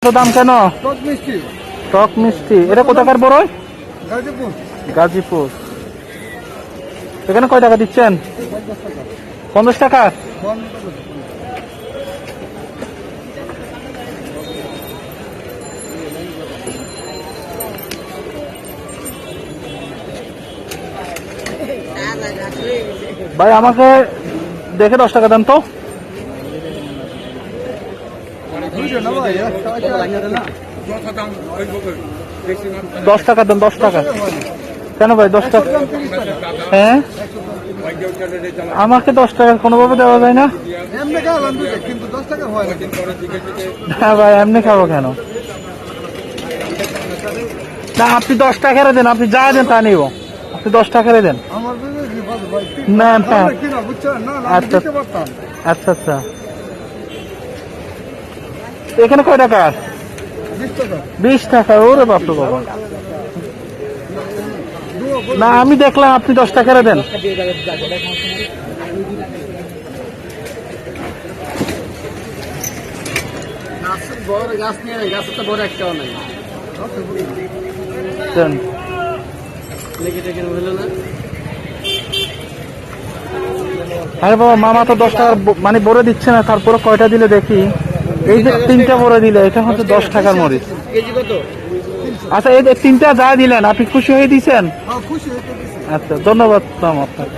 দাম কেন? টক মিষ্টি। এটা কোথাকার বড়ই? গাজীপুর। এখানে কয় টাকা দিচ্ছেন? 50 টাকা। ভাই আমাকে দেখে 10 টাকা দেন তো। 10 টাকা দেন, 10 টাকা। কেন ভাই 10 টাকা? হ্যাঁ আমাকে 10 টাকা কোনোভাবে দেওয়া যায় না? হ্যাঁ ভাই এমনি খাবো কেন? না আপনি 10 টাকা দেন, আপনি যা দেন তা নিব। আপনি 10 টাকা দেন। না না আচ্ছা আচ্ছা আচ্ছা। এখানে কয় টাকা? 20 টাকা। ওরে বাপরে বাবা। না আমি দেখলাম আপনি 10 টাকা দেন। আরে বাবা মামা তো 10 টাকা মানে বড় দিচ্ছে না, তারপরে কয়টা দিলে দেখি। এই যে 3টা বড় দিলে, এটা হচ্ছে 10 টাকার মরিচ। আচ্ছা এই 3টা যা দিলেন আপনি খুশি হয়ে দিয়েছেন? আচ্ছা ধন্যবাদ আপনাকে।